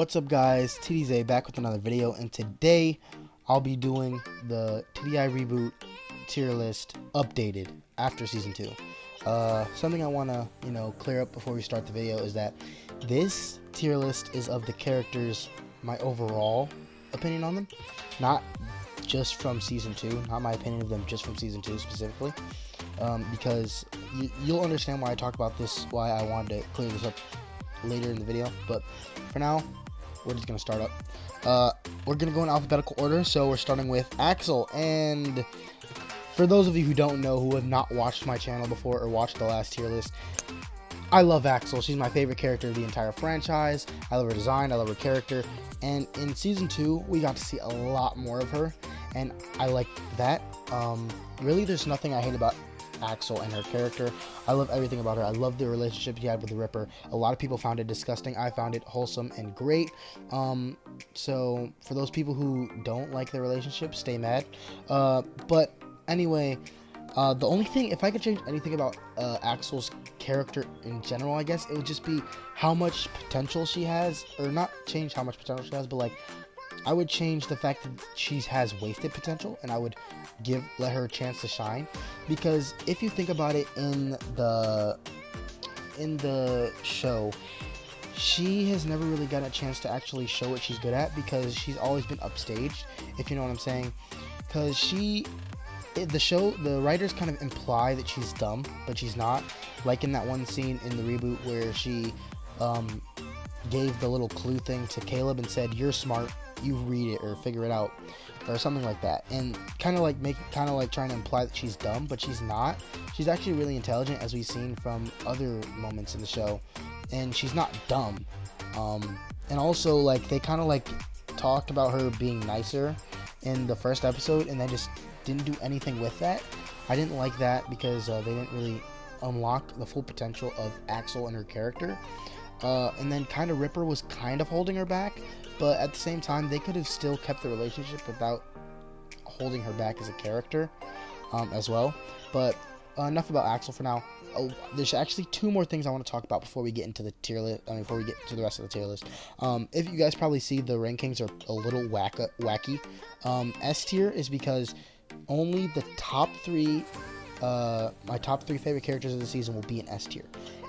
What's up guys, TDI back with another video, and today I'll be doing the TDI Reboot tier list updated after season 2. Something I want to clear up before we start the video is that this tier list is of the characters, my overall opinion on them, not just from season 2, not my opinion of them just from season 2 specifically, because you'll understand why I talk about this, why I wanted to clear this up later in the video. But for now, we're just gonna start up. We're gonna go in alphabetical order, so we're starting with Axel. And for those of you who don't know, who have not watched my channel before or watched the last tier list, I love Axel. She's my favorite character of the entire franchise. I love her design, I love her character, and in season 2 we got to see a lot more of her, and I like that. Really, there's nothing I hate about Axel and her character. I love everything about her. I love the relationship she had with the Ripper. A lot of people found it disgusting. I found it wholesome and great. So for those people who don't like the relationship, stay mad. But anyway, the only thing, if I could change anything about Axel's character in general, I guess it would just be how much potential she has, or not change how much potential she has, but like I would change the fact that she has wasted potential, and I would let her a chance to shine. Because if you think about it, in the show, she has never really gotten a chance to actually show what she's good at, because she's always been upstaged, if you know what I'm saying. Because the writers kind of imply that she's dumb, but she's not. Like in that one scene in the reboot where she gave the little clue thing to Caleb and said, "You're smart, you read it or figure it out," or something like that, and kind of like trying to imply that she's dumb, but she's not. She's actually really intelligent, as we've seen from other moments in the show, and she's not dumb. And also, like, they kind of like talked about her being nicer in the first episode, and they just didn't do anything with that. I didn't like that, because they didn't really unlock the full potential of Axel and her character. And then kind of Ripper was kind of holding her back, but at the same time they could have still kept the relationship without holding her back as a character as well. But enough about Axel for now. There's actually 2 more things I want to talk about before we get into the tier list. Before we get to the rest of the tier list. If you guys probably see, the rankings are a little wacky. S tier is because only the top 3, my top 3 favorite characters of the season will be in S tier.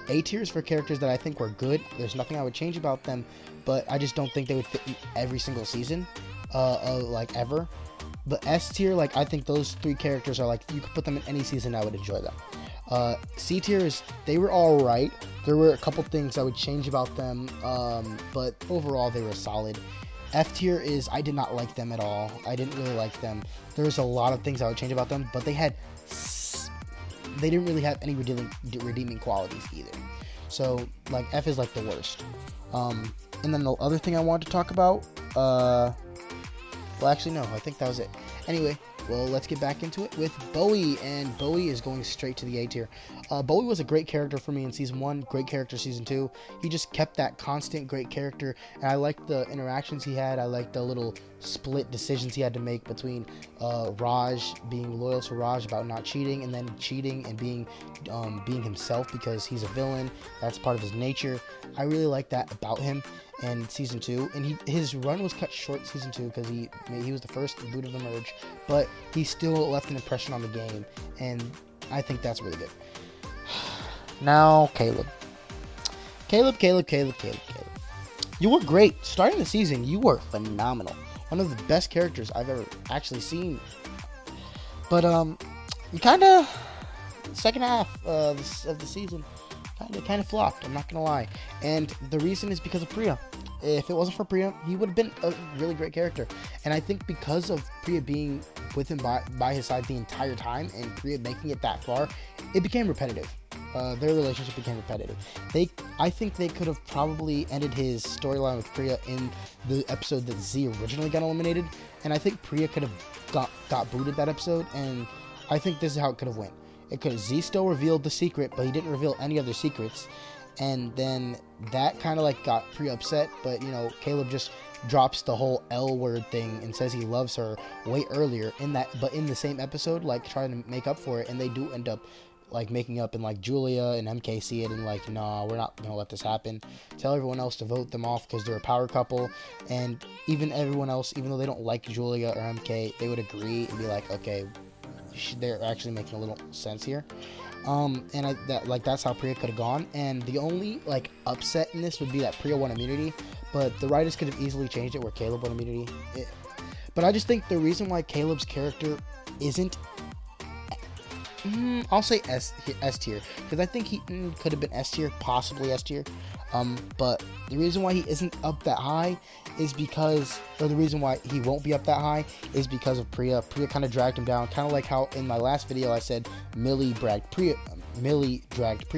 A tier is for characters that I think were good. There's nothing I would change about them, but I just don't think they would fit in every single season, like ever. But S tier, like, I think those 3 characters are like, you could put them in any season, I would enjoy them. C tier is, they were alright. There were a couple things I would change about them, but overall they were solid. F tier is, I did not like them at all. I didn't really like them. There was a lot of things I would change about them, but they didn't really have any redeeming qualities either. So, like, F is like the worst. And then the other thing I wanted to talk about, well, actually no, I think that was it. Anyway, well, let's get back into it with Bowie, and Bowie is going straight to the A tier. Bowie was a great character for me in season 1, great character season 2. He just kept that constant great character, and I liked the interactions he had. I liked the little split decisions he had to make between Raj, being loyal to Raj about not cheating, and then cheating and being himself, because he's a villain. That's part of his nature. I really like that about him in season 2, and his run was cut short season 2 because he was the first boot of the merge, but he still left an impression on the game, and I think that's really good. Now, Caleb. You were great. Starting the season, you were phenomenal. One of the best characters I've ever actually seen. But, you kind of, second half of the season, kind of flopped, I'm not gonna lie. And the reason is because of Priya. If it wasn't for Priya, he would have been a really great character. And I think because of Priya being with him by his side the entire time, and Priya making it that far, it became repetitive. Their relationship became repetitive. I think they could have probably ended his storyline with Priya in the episode that Z originally got eliminated, and I think Priya could have got booted that episode, and I think this is how it could have went. It could have, Z still revealed the secret, but he didn't reveal any other secrets, and then that kind of like got Priya upset, but Caleb just drops the whole L word thing and says he loves her way earlier in the same episode, like trying to make up for it, and they do end up like making up, and like Julia and MK see it and like, nah, we're not gonna let this happen. Tell everyone else to vote them off because they're a power couple, and even everyone else, even though they don't like Julia or MK, they would agree and be like, okay, they're actually making a little sense here. And that's how Priya could have gone. And the only like upset in this would be that Priya won immunity, but the writers could have easily changed it where Caleb won immunity. But I just think the reason why Caleb's character isn't, I'll say S tier, because I think he could have been S tier, possibly S tier. But the reason why he isn't up that high is because, or the reason why he won't be up that high is because of Priya. Priya kind of dragged him down, kind of like how in my last video I said Millie dragged Priya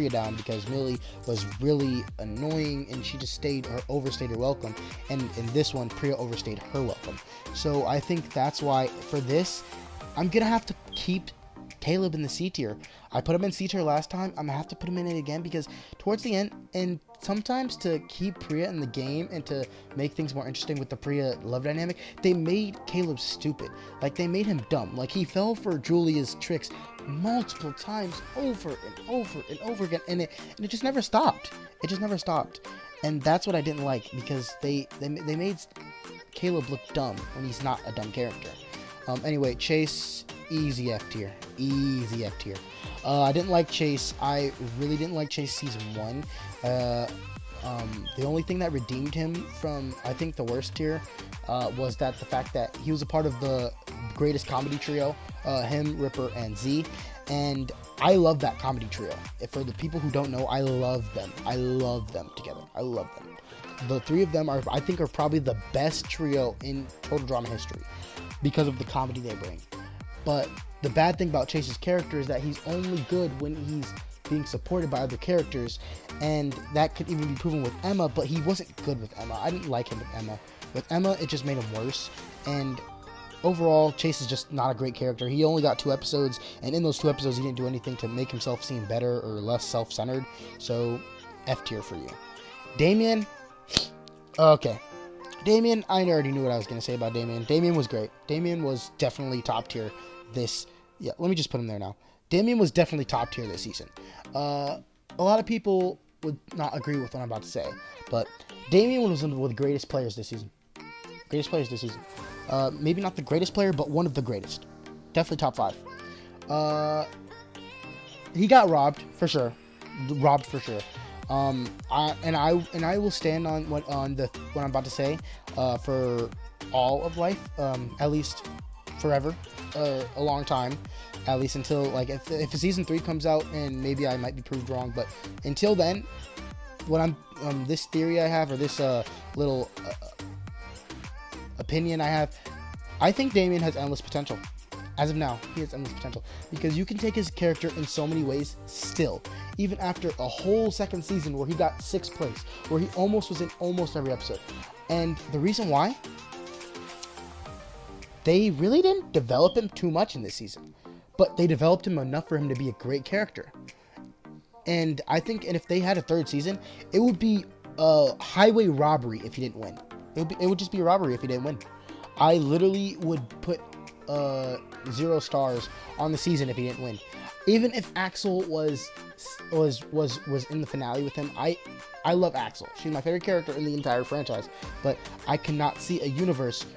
down because Millie was really annoying and she just overstayed her welcome. And in this one, Priya overstayed her welcome. So I think that's why for this, I'm gonna have to keep Caleb in the C tier. I put him in C tier last time. I'm gonna have to put him in it again because towards the end, and sometimes to keep Priya in the game and to make things more interesting with the Priya love dynamic, they made Caleb stupid. Like, they made him dumb. Like, he fell for Julia's tricks multiple times over and over and over again, and it just never stopped. It just never stopped. And that's what I didn't like, because they made Caleb look dumb when he's not a dumb character. Anyway, Chase, easy F tier. Easy F tier. I didn't like Chase. I really didn't like Chase season 1. The only thing that redeemed him from, I think, the worst tier was that the fact that he was a part of the greatest comedy trio, him, Ripper, and Z. And I love that comedy trio. For the people who don't know, I love them. I love them together. I love them. The three of them are, I think, are probably the best trio in total drama history because of the comedy they bring. But the bad thing about Chase's character is that he's only good when he's being supported by other characters, and that could even be proven with Emma, but he wasn't good with Emma. I didn't like him with Emma. With Emma, it just made him worse, and overall, Chase is just not a great character. He only got 2 episodes, and in those 2 episodes, he didn't do anything to make himself seem better or less self-centered, so F tier for you. Damian, okay. Damian, I already knew what I was going to say about Damian. Damian was great. Damian was definitely top tier let me just put him there now. Damian was definitely top tier this season. A lot of people would not agree with what I'm about to say, but Damian was one of the greatest players this season. Greatest players this season. Maybe not the greatest player, but one of the greatest. Definitely top 5. He got robbed for sure. I will stand on what I'm about to say for all of life, at least forever, a long time, at least until, like, if season 3 comes out, and maybe I might be proved wrong, but until then, what I'm this theory I have, or this little opinion I have, I think Damian has endless potential. As of now, he has endless potential, because you can take his character in so many ways still, even after a whole second season where he got 6th place, where he almost was in almost every episode. And the reason why, they really didn't develop him too much in this season, but they developed him enough for him to be a great character. And I think, and if they had a 3rd season, it would be a highway robbery if he didn't win. It would just be a robbery if he didn't win. I literally would put 0 stars on the season if he didn't win. Even if Axel was in the finale with him, I love Axel. She's my favorite character in the entire franchise, but I cannot see a universe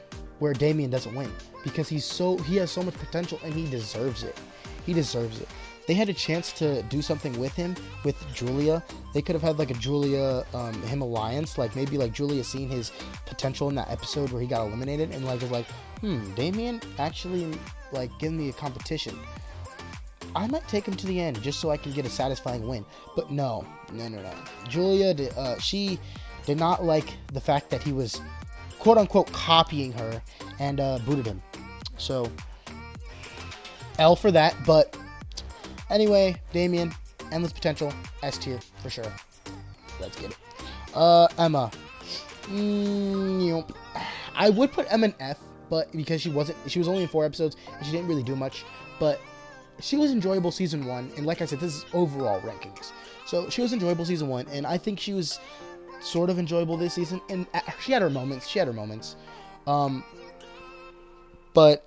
where Damian doesn't win, because he has so much potential, and he deserves it. He deserves it. They had a chance to do something with him, with Julia. They could have had like a Julia him alliance, like maybe like Julia seeing his potential in that episode where he got eliminated, and like was like, Damian actually like giving me a competition. I might take him to the end just so I can get a satisfying win. But no. Julia, she did not like the fact that he was quote unquote copying her, and booted him. So L for that. But anyway, Damian, endless potential, S tier for sure. Let's get it. Emma, I would put Emma in F, but because she was only in 4 episodes and she didn't really do much, but she was enjoyable season 1, and like I said, this is overall rankings. So she was enjoyable season 1, and I think she was sort of enjoyable this season, and she had her moments. But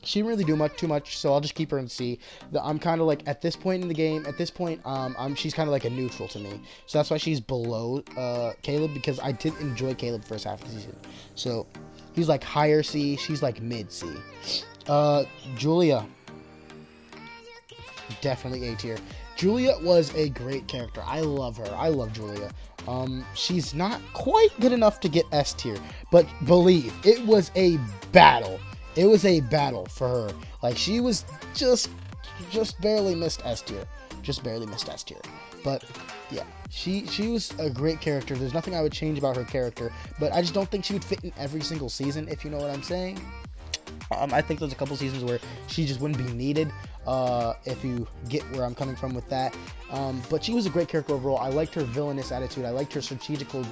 she didn't really do too much, so I'll just keep her in C. I'm kind of like, at this point in the game, she's kind of like a neutral to me. So that's why she's below Caleb, because I did enjoy Caleb first half of the season. So he's like higher C, she's like mid C. Julia, definitely A tier. Julia was a great character. I love her. I love Julia. She's not quite good enough to get S tier, but believe it was a battle. It was a battle for her. Like, she was just barely missed S tier. Just barely missed S tier. But yeah, she was a great character. There's nothing I would change about her character, but I just don't think she would fit in every single season, if you know what I'm saying. I think there's a couple seasons where she just wouldn't be needed, if you get where I'm coming from with that. But she was a great character overall. I liked her villainous attitude. I liked her strategical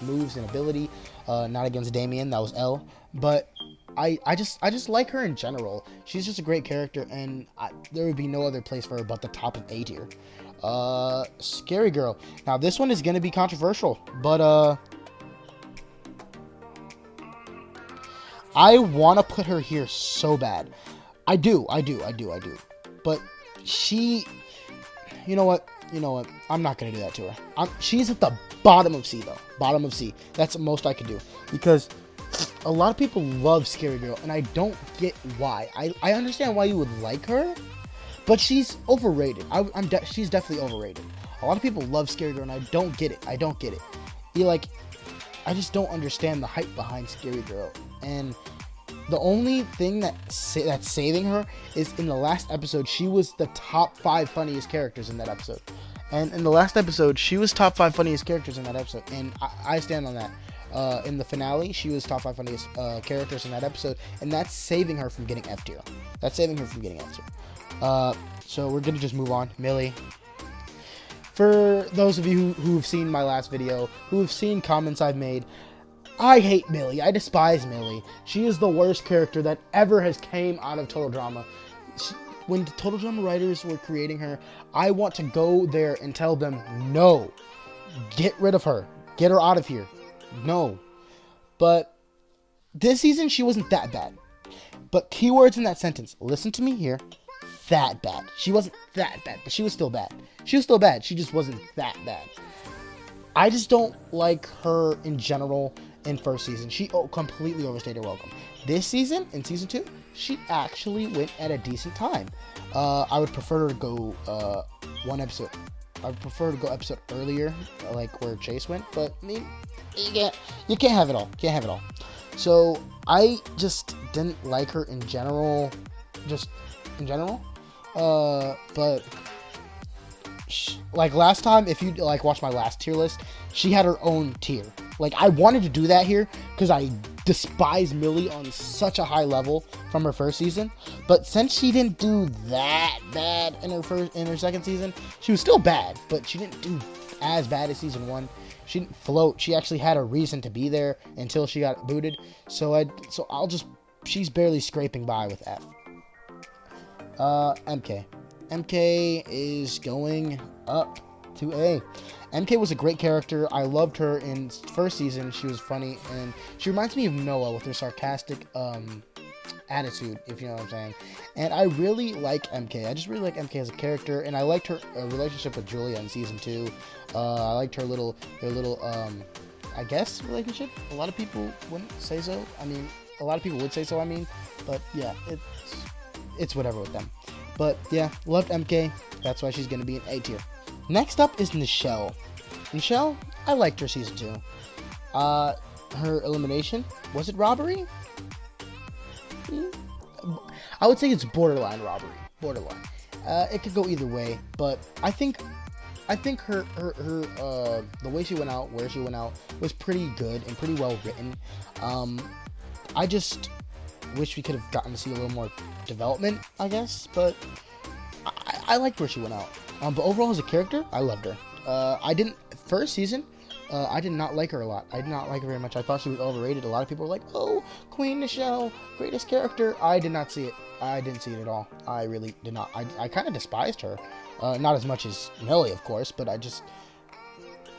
moves and ability. Not against Damian, that was L. But I just like her in general. She's just a great character, and there would be no other place for her but the top of A tier. Scary Girl. Now this one is going to be controversial, but I want to put her here so bad. I do. But she, you know what? I'm not going to do that to her. She's at the bottom of C, though. Bottom of C. That's the most I could do. Because a lot of people love Scary Girl, and I don't get why. I understand why you would like her, but she's overrated. She's definitely overrated. A lot of people love Scary Girl, and I don't get it. I just don't understand the hype behind Scary Girl. And the only thing that's saving her is in the last episode, she was the top 5 funniest characters in that episode. And in the last episode, she was top 5 funniest characters in that episode. And I stand on that. In the finale, she was top 5 funniest characters in that episode. And that's saving her from getting F tier. So we're going to just move on. Millie. For those of you who've seen my last video, who have seen comments I've made, I hate Millie. I despise Millie. She is the worst character that ever has came out of Total Drama. When the Total Drama writers were creating her, I want to go there and tell them, no, get rid of her. Get her out of here. No. But this season, she wasn't that bad. But keywords in that sentence, listen to me here, that bad. She wasn't that bad, but she was still bad. She just wasn't that bad. I just don't like her in general in first season. She completely overstayed her welcome. This season, in season 2, she actually went at a decent time. I would prefer her to go one episode. I would prefer to go episode earlier, like where Chase went, but I mean, you can't have it all. So I just didn't like her in general. But like last time, if you like watch my last tier list, she had her own tier. Like, I wanted to do that here because I despise Millie on such a high level from her first season. But since she didn't do that bad in her second season, she was still bad, but she didn't do as bad as season 1. She didn't float. She actually had a reason to be there until she got booted. She's barely scraping by with F. MK. MK is going up to A. MK was a great character. I loved her in first season. She was funny, and she reminds me of Noah with her sarcastic attitude, if you know what I'm saying. And I really like MK. I just really like MK as a character, and I liked her relationship with Julia in season 2. I liked her little I guess relationship. A lot of people wouldn't say so. I mean, a lot of people would say so. But yeah, it's whatever with them. But yeah, loved MK. That's why she's gonna be an A tier. Next up is Nichelle. Nichelle, I liked her season 2. Her elimination, was it robbery? I would say it's borderline robbery. Borderline. It could go either way, but I think her the way she went out, where she went out, was pretty good and pretty well written. I just wish we could have gotten to see a little more development, I guess, but I liked where she went out. But overall, as a character, I loved her. First season, I did not like her a lot. I did not like her very much. I thought she was overrated. A lot of people were like, oh, Queen Nichelle, greatest character. I did not see it. I didn't see it at all. I really did not. I kind of despised her. Not as much as Millie, of course, but I just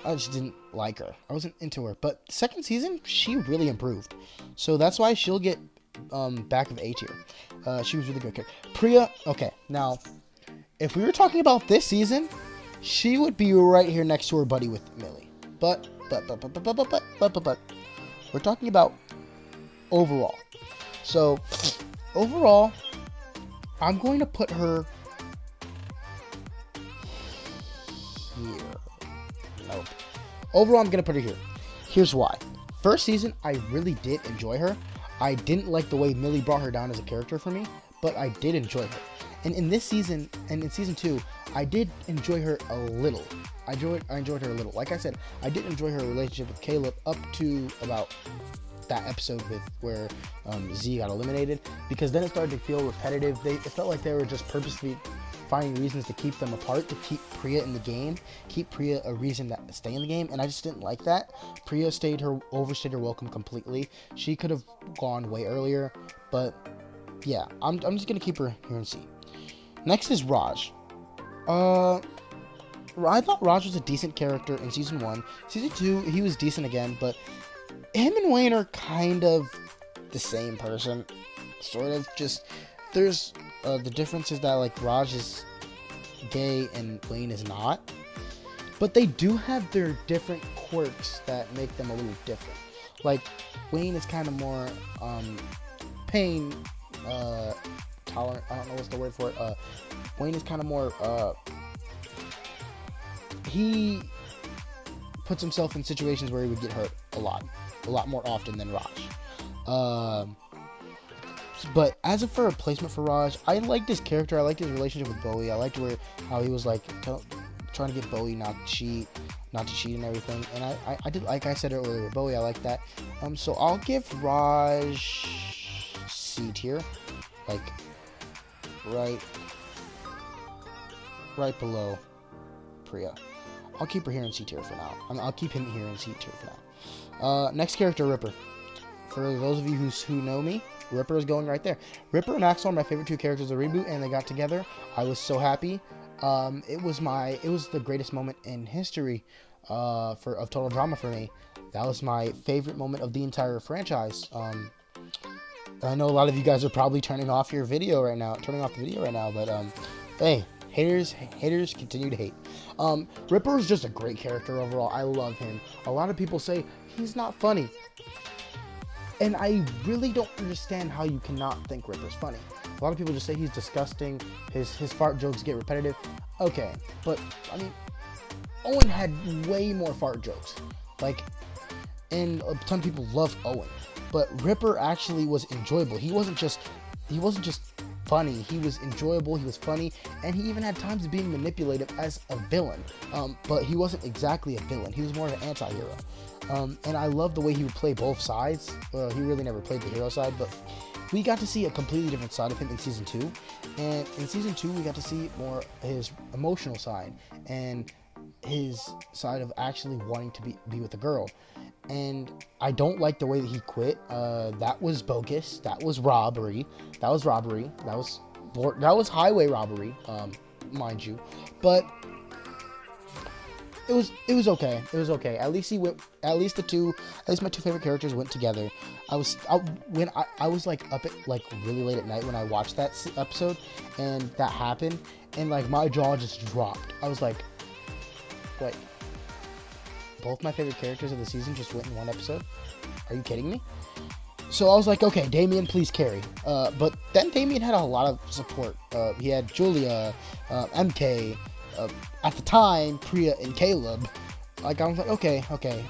didn't like her. I wasn't into her. But second season, she really improved. So that's why she'll get back of A tier. She was really good character. Priya, okay, now, if we were talking about this season, she would be right here next to her buddy with Millie. But, we're talking about overall. So, overall, I'm going to put her here. Nope. Overall, I'm going to put her here. Here's why. First season, I really did enjoy her. I didn't like the way Millie brought her down as a character for me, but I did enjoy her. And in this season, and in season 2, I did enjoy her a little. I enjoyed her a little. Like I said, I did enjoy her relationship with Caleb up to about that episode with where Z got eliminated, because then it started to feel repetitive. It felt like they were just purposely finding reasons to keep them apart, to keep Priya in the game, keep Priya a reason to stay in the game, and I just didn't like that. Priya overstayed her welcome completely. She could have gone way earlier, but yeah, I'm just gonna keep her here in C. Next is Raj. I thought Raj was a decent character in season 1. Season 2, he was decent again, but him and Wayne are kind of the same person, sort of. Just there's the difference is that like Raj is gay and Wayne is not, but they do have their different quirks that make them a little different. Like Wayne is kind of more pain tolerant. I don't know what's the word for it. Wayne is kind of more he puts himself in situations where he would get hurt a lot more often than Raj. But as for a replacement for Raj, I liked his character. I liked his relationship with Bowie. I liked how he was like trying to get Bowie not to cheat and everything. And I did, like I said earlier, Bowie, I like that. So I'll give Raj C tier, like right below Priya. I'll keep her here in C tier for now. I'll keep him here in C tier for now. Next character, Ripper. For those of you who know me, Ripper is going right there. Ripper and Axel are my favorite 2 characters of Reboot, and they got together. I was so happy. It was the greatest moment in history of Total Drama for me. That was my favorite moment of the entire franchise. I know a lot of you guys are probably turning off the video right now, but hey, haters continue to hate. Ripper is just a great character overall. I love him. A lot of people say he's not funny, and I really don't understand how you cannot think Ripper's funny. A lot of people just say he's disgusting. His fart jokes get repetitive. Okay, but I mean, Owen had way more fart jokes. And a ton of people love Owen, but Ripper actually was enjoyable. He wasn't just funny. He was enjoyable. He was funny, and he even had times of being manipulative as a villain. But he wasn't exactly a villain. He was more of an anti-hero. And I love the way he would play both sides. He really never played the hero side, but we got to see a completely different side of him in season 2. And in season 2, we got to see more his emotional side and his side of actually wanting to be with a girl. And I don't like the way that he quit. That was bogus. That was robbery. That was highway robbery, mind you. But it was okay. It was okay. At least my 2 favorite characters went together. I was like up at like really late at night when I watched that episode, and that happened, and like my jaw just dropped. I was like, wait, both my favorite characters of the season just went in one episode? Are you kidding me? So I was like, okay, Damian, please carry. But then Damian had a lot of support. He had Julia, MK, at the time, Priya and Caleb. Like, I was like, okay.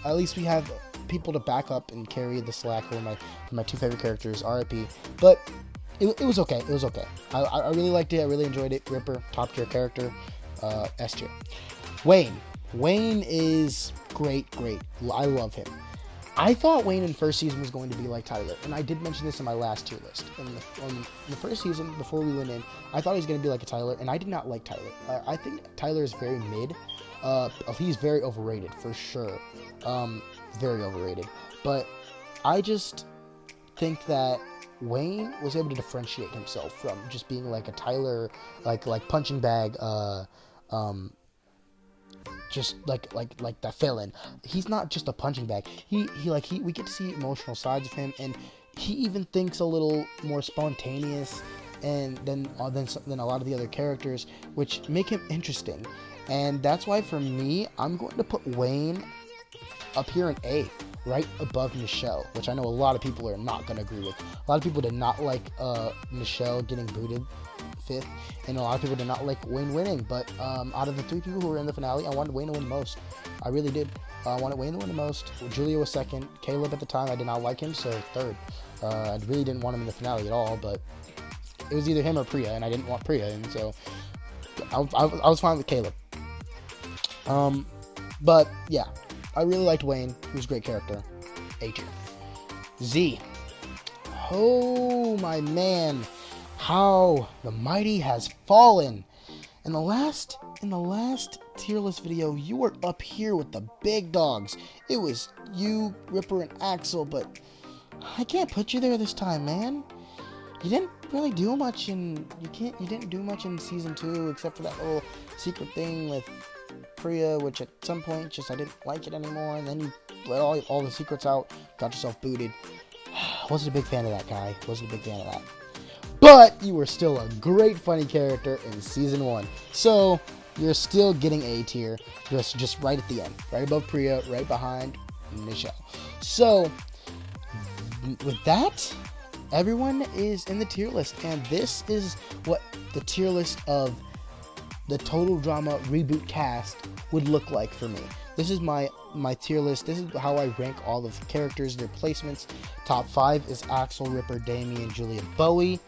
At least we have people to back up and carry the slack for my 2 favorite characters, RIP. But it was okay. It was okay. I really liked it. I really enjoyed it. Ripper, top tier character. S tier. Wayne is great. I love him. I thought Wayne in first season was going to be like Tyler, and I did mention this in my last tier list. In the first season, before we went in, I thought he was going to be like a Tyler, and I did not like Tyler. I think Tyler is very mid. He's very overrated, for sure. Very overrated. But I just think that Wayne was able to differentiate himself from just being like a Tyler, like punching bag, just like that villain. He's not just a punching bag. We get to see emotional sides of him, and he even thinks a little more spontaneous and than a lot of the other characters, which make him interesting. And that's why for me, I'm going to put Wayne up here in A, right above Nichelle, which I know a lot of people are not going to agree with. A lot of people did not like Nichelle getting booted 5th, and a lot of people did not like Wayne winning. But out of the 3 people who were in the finale, I wanted Wayne to win most. I really did. I wanted Wayne to win the most. Julia was 2nd. Caleb at the time, I did not like him, so 3rd. I really didn't want him in the finale at all, but it was either him or Priya, and I didn't want Priya, and so I was fine with Caleb. But yeah, I really liked Wayne. He was a great character. A tier. Z. Oh my man, how the mighty has fallen. In the last tier list video, you were up here with the big dogs. It was you, Ripper, and Axel, but I can't put you there this time, man. You didn't really do much you didn't do much in season 2 except for that little secret thing with Priya, which at some point just I didn't like it anymore, and then you let all the secrets out, got yourself booted. Wasn't a big fan of that guy. Wasn't a big fan of that. But you were still a great funny character in season 1. So you're still getting A tier, just right at the end, right above Priya, right behind Nichelle. So with that, everyone is in the tier list, and this is what the tier list of the Total Drama Reboot cast would look like for me. This is my tier list. This is how I rank all of the characters, their placements. Top 5 is Axel, Ripper, Damian, Julia, Bowie.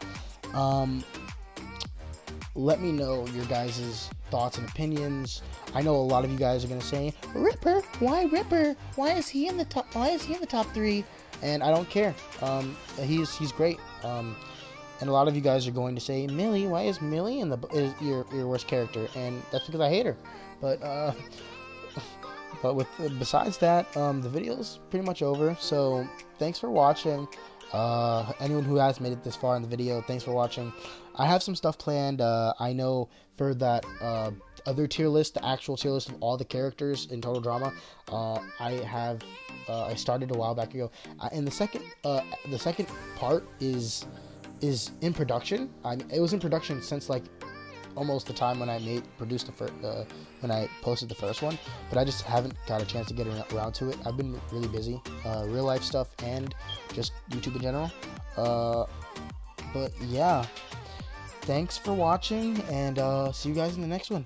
Let me know your guys' thoughts and opinions. I know a lot of you guys are gonna say, Ripper? Why Ripper? Why is he in the top? Why is he in the top 3? And I don't care. He's great. And a lot of you guys are going to say, Millie, why is Millie is your worst character? And that's because I hate her. But besides that, the video's pretty much over. So thanks for watching. Anyone who has made it this far in the video, thanks for watching. I have some stuff planned. I know for that other tier list, the actual tier list of all the characters in Total Drama, I started a while back ago. And the second part is in production. It was in production since like almost the time when I produced when I posted the first one, but I just haven't got a chance to get around to it. I've been really busy, real life stuff and just YouTube in general. But yeah, thanks for watching, and see you guys in the next one.